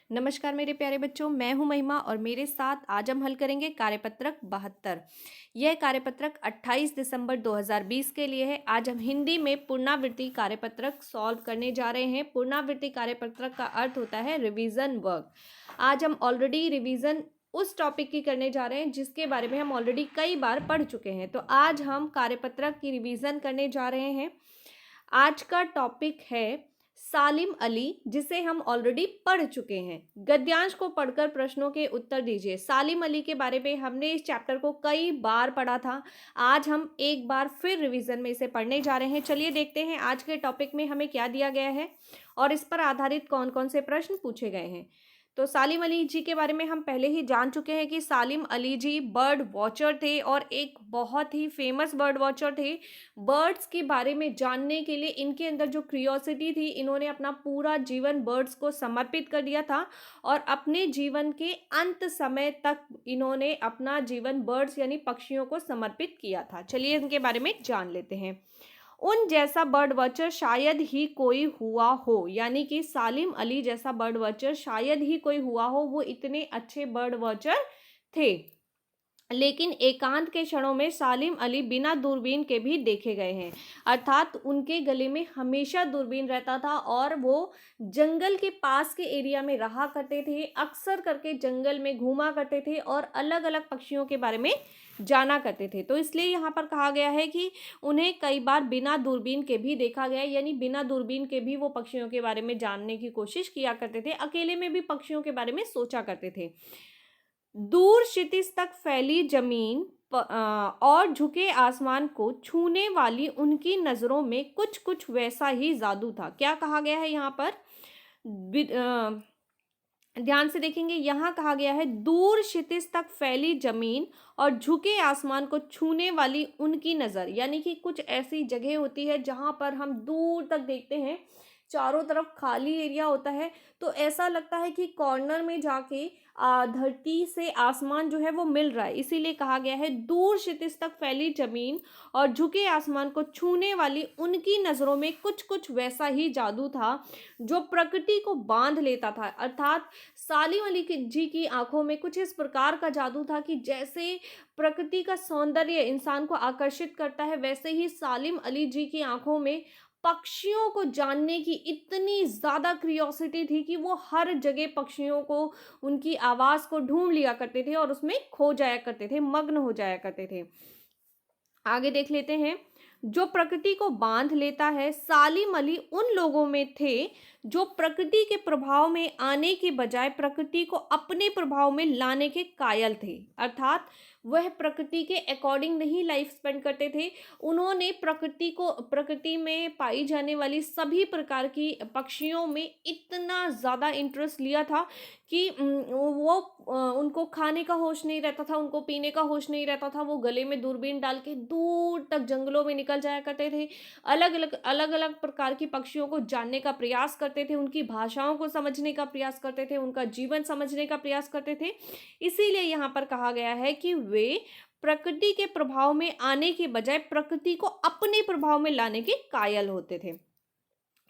नमस्कार मेरे प्यारे बच्चों, मैं हूं महिमा और मेरे साथ आज हम हल करेंगे कार्यपत्रक 72। यह कार्यपत्रक 28 दिसंबर 2020 के लिए है। आज हम हिंदी में पुनरावृत्ति कार्यपत्रक सॉल्व करने जा रहे हैं। पुनरावृत्ति कार्यपत्रक का अर्थ होता है रिवीजन वर्क। आज हम ऑलरेडी रिवीजन उस टॉपिक की करने जा रहे हैं जिसके बारे में हम ऑलरेडी कई बार पढ़ चुके हैं। तो आज हम कार्यपत्रक की रिवीजन करने जा रहे हैं। आज का टॉपिक है सालिम अली, जिसे हम ऑलरेडी पढ़ चुके हैं। गद्यांश को पढ़कर प्रश्नों के उत्तर दीजिए। सालिम अली के बारे में हमने इस चैप्टर को कई बार पढ़ा था। आज हम एक बार फिर रिवीजन में इसे पढ़ने जा रहे हैं। चलिए देखते हैं आज के टॉपिक में हमें क्या दिया गया है और इस पर आधारित कौन कौन से प्रश्न पूछे गए हैं। तो सालिम अली जी के बारे में हम पहले ही जान चुके हैं कि सालिम अली जी बर्ड वॉचर थे और एक बहुत ही फेमस बर्ड वॉचर थे। बर्ड्स के बारे में जानने के लिए इनके अंदर जो क्यूरियोसिटी थी, इन्होंने अपना पूरा जीवन बर्ड्स को समर्पित कर दिया था और अपने जीवन के अंत समय तक इन्होंने अपना जीवन बर्ड्स यानी पक्षियों को समर्पित किया था। चलिए इनके बारे में जान लेते हैं। उन जैसा बर्ड वॉचर शायद ही कोई हुआ हो, यानी कि सालिम अली जैसा बर्ड वॉचर शायद ही कोई हुआ हो। वो इतने अच्छे बर्ड वॉचर थे, लेकिन एकांत के क्षणों में सालिम अली बिना दूरबीन के भी देखे गए हैं। अर्थात उनके गले में हमेशा दूरबीन रहता था और वो जंगल के पास के एरिया में रहा करते थे। अक्सर करके जंगल में घूमा करते थे और अलग अलग पक्षियों के बारे में जाना करते थे। तो इसलिए यहाँ पर कहा गया है कि उन्हें कई बार बिना दूरबीन के भी देखा गया, यानी बिना दूरबीन के भी वो पक्षियों के बारे में जानने की कोशिश किया करते थे। अकेले में भी पक्षियों के बारे में सोचा करते थे। दूर क्षितिज तक फैली जमीन और झुके आसमान को छूने वाली उनकी नजरों में कुछ कुछ वैसा ही जादू था। क्या कहा गया है यहाँ पर? ध्यान से देखेंगे, यहाँ कहा गया है दूर क्षितिज तक फैली जमीन और झुके आसमान को छूने वाली उनकी नजर, यानी कि कुछ ऐसी जगह होती है जहां पर हम दूर तक देखते हैं, चारों तरफ खाली एरिया होता है, तो ऐसा लगता है कि कॉर्नर में जाके धरती से आसमान जो है वो मिल रहा है। इसीलिए कहा गया है दूर क्षितिज तक फैली जमीन और झुके आसमान को छूने वाली उनकी नजरों में कुछ कुछ वैसा ही जादू था जो प्रकृति को बांध लेता था। अर्थात सालिम अली जी की आंखों में कुछ इस प्रकार का जादू था कि जैसे प्रकृति का सौंदर्य इंसान को आकर्षित करता है, वैसे ही सालिम अली जी की आंखों में पक्षियों को जानने की इतनी ज़्यादा क्यूरियोसिटी थी कि वो हर जगह पक्षियों को, उनकी आवाज़ को ढूंढ लिया करते थे और उसमें खो जाया करते थे, मग्न हो जाया करते थे। आगे देख लेते हैं। जो प्रकृति को बांध लेता है, सालिम अली उन लोगों में थे जो प्रकृति के प्रभाव में आने के बजाय प्रकृति को अपने प्रभाव में लाने के कायल थे। अर्थात वह प्रकृति के अकॉर्डिंग नहीं लाइफ स्पेंड करते थे। उन्होंने प्रकृति में पाई जाने वाली सभी प्रकार की पक्षियों में इतना ज़्यादा इंटरेस्ट लिया था कि उनको खाने का होश नहीं रहता था, उनको पीने का होश नहीं रहता था। वो गले में दूरबीन डाल के दूर तक जंगलों में निकल जाया करते थे। अलग अलग प्रकार की पक्षियों को जानने का प्रयास करते थे, उनकी भाषाओं को समझने का प्रयास करते थे, उनका जीवन समझने का प्रयास करते थे। इसीलिए यहाँ पर कहा गया है कि वे प्रकृति के प्रभाव में आने के बजाय प्रकृति को अपने प्रभाव में लाने के कायल होते थे।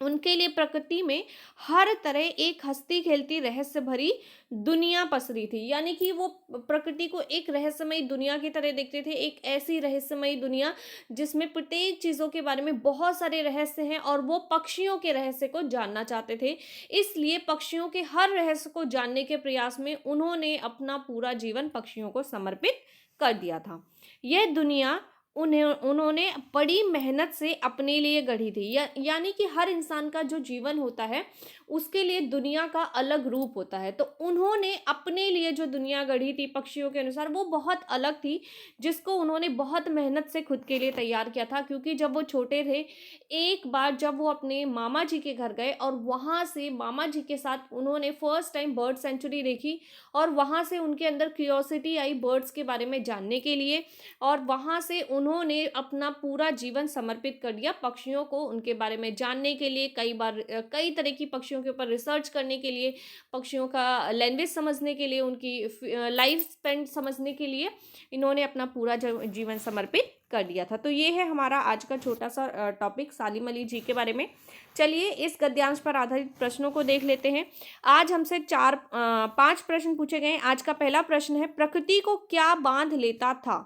उनके लिए प्रकृति में हर तरह एक हंसती खेलती रहस्य भरी दुनिया पसरी थी, यानी कि वो प्रकृति को एक रहस्यमयी दुनिया की तरह देखते थे। एक ऐसी रहस्यमयी दुनिया जिसमें प्रत्येक चीज़ों के बारे में बहुत सारे रहस्य हैं और वो पक्षियों के रहस्य को जानना चाहते थे। इसलिए पक्षियों के हर रहस्य को जानने के प्रयास में उन्होंने अपना पूरा जीवन पक्षियों को समर्पित कर दिया था। यह दुनिया उन्होंने बड़ी मेहनत से अपने लिए गढ़ी थी। यानी कि हर इंसान का जो जीवन होता है उसके लिए दुनिया का अलग रूप होता है। तो उन्होंने अपने लिए जो दुनिया गढ़ी थी पक्षियों के अनुसार, वो बहुत अलग थी, जिसको उन्होंने बहुत मेहनत से खुद के लिए तैयार किया था। क्योंकि जब वो छोटे थे, एक बार जब वो अपने मामा जी के घर गए और वहाँ से मामा जी के साथ उन्होंने फर्स्ट टाइम बर्ड सेंचुरी देखी और वहाँ से उनके अंदर क्यूरियोसिटी आई बर्ड्स के बारे में जानने के लिए, और वहाँ से उन्होंने अपना पूरा जीवन समर्पित कर दिया पक्षियों को, उनके बारे में जानने के लिए, कई तरह की पक्षियों के ऊपर रिसर्च करने के लिए, पक्षियों का लैंग्वेज समझने के लिए, उनकी लाइफ स्पेंड समझने के लिए इन्होंने अपना पूरा जीवन समर्पित कर दिया था। तो ये है हमारा आज का छोटा सा टॉपिक सालिम अली जी के बारे में। चलिए इस गद्यांश पर आधारित प्रश्नों को देख लेते हैं। आज हमसे 5 प्रश्न पूछे गए हैं। आज का पहला प्रश्न है, प्रकृति को क्या बांध लेता था?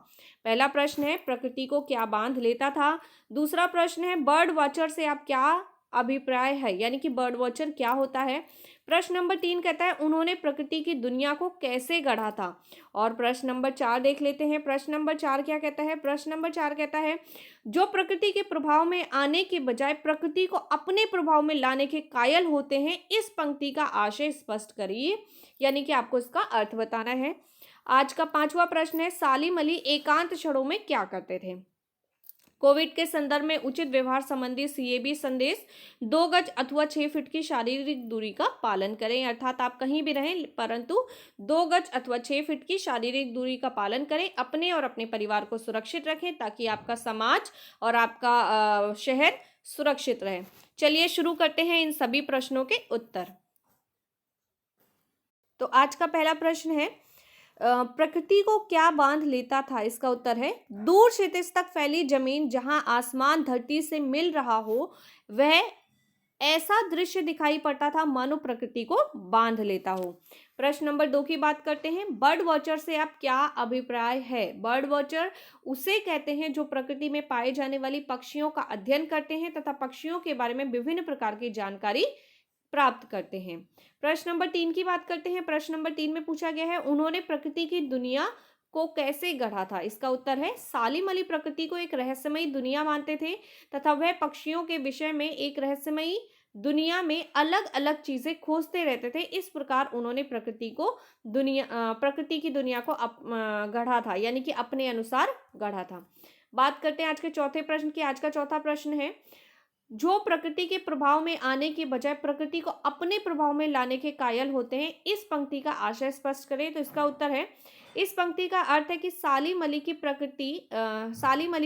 पहला प्रश्न है, प्रकृति को क्या बांध लेता था। दूसरा प्रश्न है, बर्ड वॉचर से आप क्या अभिप्राय है, यानी कि बर्ड वॉचर क्या होता है। प्रश्न नंबर 3 कहता है, उन्होंने प्रकृति की दुनिया को कैसे गढ़ा था। और प्रश्न नंबर 4 देख लेते हैं। प्रश्न नंबर 4 क्या कहता है? प्रश्न नंबर 4 कहता है, जो प्रकृति के प्रभाव में आने के बजाय प्रकृति को अपने प्रभाव में लाने के कायल होते हैं, इस पंक्ति का आशय स्पष्ट करिए, यानी कि आपको इसका अर्थ बताना है। आज का 5वां प्रश्न है, सालिम अली एकांत क्षणों में क्या करते थे। कोविड के संदर्भ में उचित व्यवहार संबंधी सीएबी संदेश, 2 गज अथवा 6 फीट की शारीरिक दूरी का पालन करें। अर्थात आप कहीं भी रहें परंतु 2 गज अथवा 6 फीट की शारीरिक दूरी का पालन करें। अपने और अपने परिवार को सुरक्षित रखें ताकि आपका समाज और आपका शहर सुरक्षित रहे। चलिए शुरू करते हैं इन सभी प्रश्नों के उत्तर। तो आज का पहला प्रश्न है, प्रकृति को क्या बांध लेता था? इसका उत्तर है, दूर क्षितिज तक फैली जमीन जहां आसमान धरती से मिल रहा हो, वह ऐसा दृश्य दिखाई पड़ता था मानो प्रकृति को बांध लेता हो। प्रश्न नंबर 2 की बात करते हैं, बर्ड वॉचर से आप क्या अभिप्राय है? बर्ड वॉचर उसे कहते हैं जो प्रकृति में पाए जाने वाली पक्षियों का अध्ययन करते हैं तथा पक्षियों के बारे में विभिन्न प्रकार की जानकारी प्राप्त करते हैं। प्रश्न नंबर 3 की बात करते हैं। प्रश्न नंबर 3 में पूछा गया है, उन्होंने प्रकृति की दुनिया को कैसे गढ़ा था? इसका उत्तर है, सालिम अली प्रकृति को एक रहस्यमयी दुनिया मानते थे तथा वह पक्षियों के विषय में एक रहस्यमयी दुनिया में अलग अलग चीजें खोजते रहते थे। इस प्रकार उन्होंने प्रकृति की दुनिया को गढ़ा था, यानी कि अपने अनुसार गढ़ा था। बात करते हैं आज के चौथे प्रश्न की। आज का चौथा प्रश्न है, जो प्रकृति के प्रभाव में आने के बजाय प्रकृति को अपने प्रभाव में लाने के कायल होते हैं, इस पंक्ति का आशय स्पष्ट करें। तो इसका उत्तर है, इस पंक्ति का अर्थ है कि सालिम अली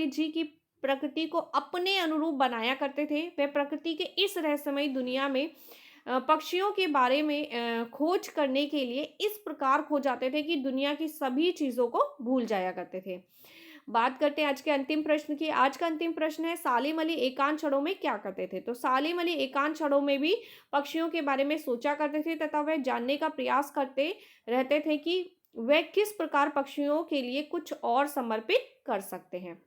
जी की प्रकृति को अपने अनुरूप बनाया करते थे। वे प्रकृति के इस रहस्यमयी दुनिया में पक्षियों के बारे में खोज करने के लिए इस प्रकार खो जाते थे कि दुनिया की सभी चीजों को भूल जाया करते थे। बात करते हैं आज के अंतिम प्रश्न की। आज का अंतिम प्रश्न है, सालिम अली एकांत क्षणों में क्या करते थे? तो सालिम अली एकांत क्षणों में भी पक्षियों के बारे में सोचा करते थे तथा वह जानने का प्रयास करते रहते थे कि वह किस प्रकार पक्षियों के लिए कुछ और समर्पित कर सकते हैं।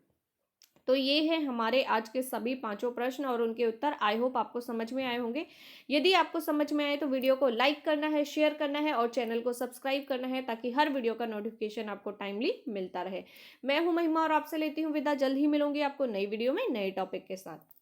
तो ये है हमारे आज के सभी 5 प्रश्न और उनके उत्तर। आई होप आपको समझ में आए होंगे। यदि आपको समझ में आए तो वीडियो को लाइक करना है, शेयर करना है और चैनल को सब्सक्राइब करना है ताकि हर वीडियो का नोटिफिकेशन आपको टाइमली मिलता रहे। मैं हूं महिमा और आपसे लेती हूं विदा। जल्द ही मिलूंगी आपको नई वीडियो में नए टॉपिक के साथ।